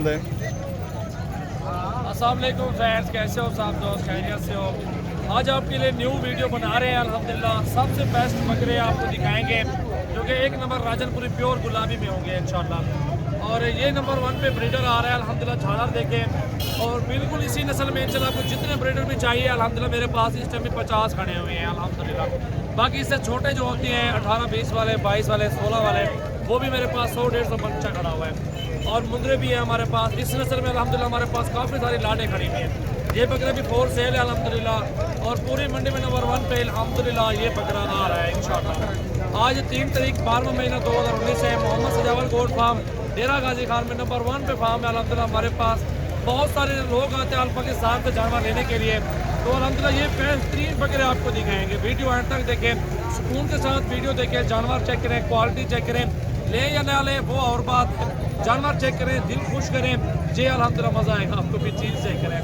पसंद है। अस्सलाम वालेकुम फ्रेंड्स, कैसे हो सब दोस्त? खैरियत से हो? आज आपके लिए न्यू वीडियो बना रहे हैं अल्हम्दुलिल्लाह। सबसे बेस्ट बकरे आपको दिखाएंगे जो कि एक नंबर राजनपुरी प्योर गुलाबी में होंगे इंशाल्लाह। और ये नंबर 1 पे ब्रीडर आ रहा है अल्हम्दुलिल्लाह, झालर देखें। और बिल्कुल इसी नस्ल में इंशाल्लाह आपको जितने ब्रीडर भी चाहिए अल्हम्दुलिल्लाह मेरे पास इस टाइम में 50 खड़े हुए हैं अल्हम्दुलिल्लाह। बाकी इससे छोटे जो होते हैं 18-20 वाले, 22 वाले, 16 वाले, वो भी मेरे पास 100-150 बच्चा खड़ा हुआ है। और मुंदरे भी है हमारे पास। इस नस्ल में अल्हम्दुलिल्लाह हमारे पास काफ़ी सारी लाडें खड़ी हुई हैं। ये बकरा भी फोर सेल है अल्हम्दुलिल्लाह। और पूरी मंडी में नंबर 1 पे अल्हम्दुलिल्लाह ये बकरा आ रहा है इंशाल्लाह। आज 3 तारीख 12वां महीना 2019 है। मोहम्मद सजावल गोट फार्म डेरा गाजी खान में नंबर 1 पे फार्म है अल्हम्दुलिल्लाह। हमारे पास बहुत सारे लोग आते हैं पाकिस्तान से जानवर लेने के लिए। तो अल्हम्दुलिल्लाह ये बेहतरीन बकरे आपको दिखाएंगे। वीडियो एंड तक देखें, सुकून के साथ वीडियो देखें, जानवर चेक करें, क्वालिटी चेक करें, ले या ना ले वो और बात है। जानवर चेक करें, दिल खुश करें, जे अल्हम्दुलिल्लाह मज़ा आएगा आपको भी चीज़ चेक करें।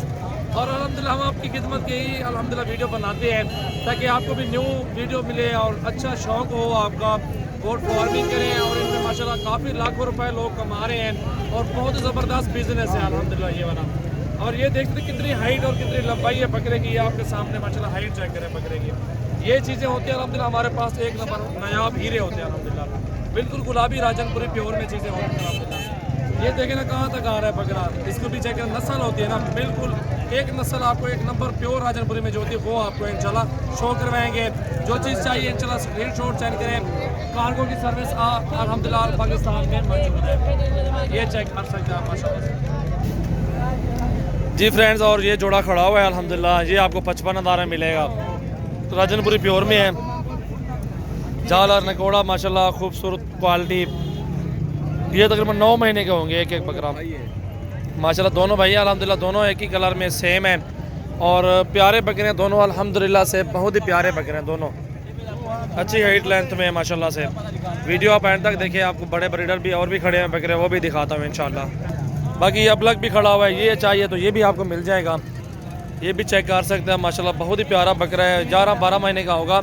और अल्हम्दुलिल्लाह हम आपकी खिदमत के ही अल्हम्दुलिल्लाह वीडियो बनाते हैं ताकि आपको भी न्यू वीडियो मिले और अच्छा शौक़ हो आपका। गोट फार्मिंग करें और इनमें माशाल्लाह काफ़ी लाखों रुपए लोग कमा रहे हैं और बहुत ज़बरदस्त बिजनेस है अल्हम्दुलिल्लाह ये वाला। और ये देखते कितनी हाइट और कितनी लंबाई है बकरे की, ये आपके सामने माशाल्लाह हाइट चेक करें बकरे की। ये चीज़ें होती हैं अल्हम्दुलिल्लाह हमारे पास एक नंबर नायाब हीरे होते हैं अल्हम्दुलिल्लाह। बिल्कुल गुलाबी राजनपुरी प्योर में चीज़ें होती हैं अल्हम्दुलिल्लाह। ये देखें ना कहाँ तक आ रहा है बकरा, इसको भी चेक करें। नस्ल होती है ना बिल्कुल एक नस्ल आपको एक नंबर प्योर राजनपुरी में जो होती है वो आपको इंशाल्लाह शो करवाएंगे। जो चीज़ चाहिए इंशाल्लाह स्क्रीनशॉट सेंड करें। कार्गो की सर्विस अल्हम्दुलिल्लाह पाकिस्तान में मौजूद है, ये चेक कर सकते हैं आप माशाल्लाह जी फ्रेंड्स। और ये जोड़ा खड़ा हुआ है अल्हम्दुलिल्लाह, ये आपको 55,000 में मिलेगा। तो राजनपुरी प्योर में है, झालर नकोड़ा माशाल्लाह खूबसूरत क्वालिटी। ये तकरीबन 9 महीने के होंगे एक एक बकरा माशाल्लाह। दोनों भाई अल्हम्दुलिल्लाह दोनों एक ही कलर में सेम है और प्यारे बकरे दोनों अल्हम्दुलिल्लाह से बहुत ही प्यारे बकरे दोनों, अच्छी हाइट लेंथ में माशाल्लाह से। वीडियो आप एंड तक देखिए, आपको बड़े ब्रीडर भी और भी खड़े हैं बकरे, वो भी दिखाता हूँ इंशाल्लाह। बाकी अब लग भी खड़ा हुआ है, ये चाहिए तो ये भी आपको मिल जाएगा, ये भी चेक कर सकते हैं माशाल्लाह। बहुत ही प्यारा बकरा है, 11-12 महीने का होगा।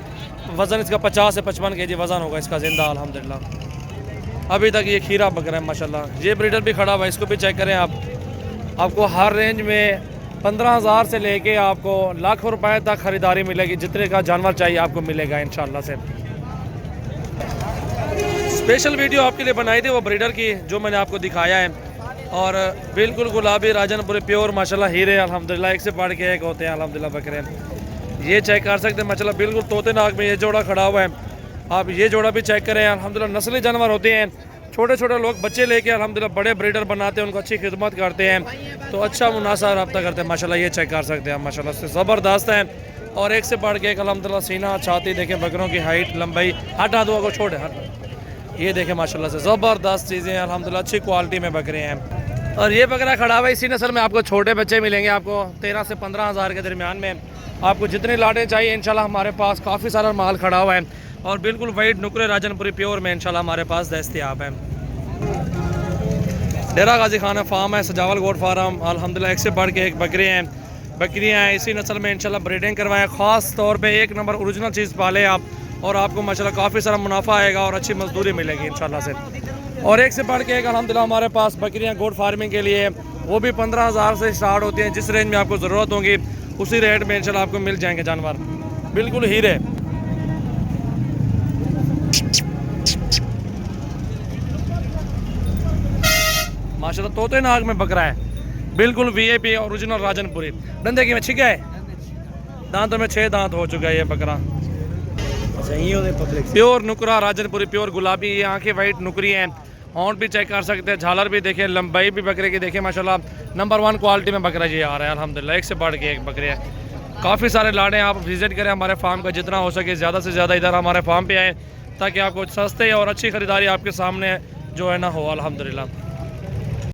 वज़न इसका 50 से 55 kg वज़न होगा इसका ज़िंदा अल्हम्दुलिल्लाह। अभी तक ये खीरा बकरा है माशाल्लाह। ये ब्रीडर भी खड़ा हुआ है, इसको भी चेक करें आप। आपको हर रेंज में 15,000 से लेके आपको लाखों रुपए तक ख़रीदारी मिलेगी। जितने का जानवर चाहिए आपको मिलेगा इंशाल्लाह से। स्पेशल वीडियो आपके लिए बनाई थी वो ब्रीडर की जो मैंने आपको दिखाया है। और बिल्कुल गुलाबी राजनपुरी प्योर माशाल्लाह हीरे अल्हम्दुलिल्लाह, एक से बढ़ के एक होते हैं अल्हम्दुलिल्लाह बकरे। ये चेक कर सकते हैं माशाल्लाह, बिल्कुल तोते नाक में ये जोड़ा खड़ा हुआ है। आप ये जोड़ा भी चेक करें अल्हम्दुलिल्लाह। नस्ली जानवर होते हैं, छोटे छोटे लोग बच्चे लेके अल्हम्दुलिल्लाह बड़े ब्रीडर बनाते हैं, उनको अच्छी खिदमत करते हैं तो अच्छा मुनासा रब्ता करते हैं माशाल्लाह। ये चेक कर सकते हैं माशाल्लाह से ज़बरदस्त है और एक से बढ़ के एक अल्हम्दुलिल्लाह। सीना छाती देखें, बकरों की हाइट लंबाई, हटा दो को छोड़े हट, ये देखें माशाल्लाह से ज़बरदस्त चीज़ें हैं अल्हम्दुलिल्लाह, अच्छी क्वालिटी में बकरे हैं। और ये बकरा खड़ा हुआ है, इसी नस्ल में आपको छोटे बच्चे मिलेंगे आपको 13 से 15,000 के दरमियान में। आपको जितने लाडे चाहिए इंशाल्लाह हमारे पास काफ़ी सारा माल खड़ा हुआ है और बिल्कुल वाइट नुकरे राजनपुरी प्योर में इंशाल्लाह हमारे पास दस्तयाब है। डेरा गाजी खान फार्म है, सजावल गोट फार्म अल्हम्दुलिल्लाह। एक से बढ़ के एक बकरे हैं, बकरियाँ हैं, इसी नस्ल में इंशाल्लाह ब्रीडिंग करवाएं। ख़ास तौर पे एक नंबर ओरिजिनल चीज़ पाले आप और आपको माशाल्लाह काफ़ी सारा मुनाफा आएगा और अच्छी मजदूरी मिलेगी इंशाल्लाह से। और एक से बढ़ के एक अल्हम्दुलिल्लाह हमारे पास बकरियाँ गोट फार्मिंग के लिए वो भी 15,000 से स्टार्ट होती हैं। जिस रेंज में आपको ज़रूरत होगी उसी रेट में इंशाल्लाह आपको मिल जाएंगे जानवर, बिल्कुल हीरे। माशाल्लाह तोते नाग में बकरा है, बिल्कुल VIP ओरिजिनल राजनपुरी। डंडे की में छिका है, दांतों में 6 दांत हो चुका है ये बकरा। प्योर नुकरा राजनपुरी प्योर गुलाबी, ये आंखें वाइट नुकरी हैं। हॉर्न भी चेक कर सकते हैं, झालर भी देखें, लंबाई भी बकरे की देखें माशाल्लाह। नंबर 1 क्वालिटी में बकरा ये आ रहा है अल्हम्दुलिल्लाह, एक से बढ़ के एक बकरे हैं। काफ़ी सारे लाड़े, आप विज़िट करें हमारे फार्म का, जितना हो सके ज़्यादा से ज़्यादा इधर हमारे फार्म पे आएँ ताकि आपको सस्ते और अच्छी ख़रीदारी आपके सामने जो है ना हो अल्हम्दुलिल्लाह।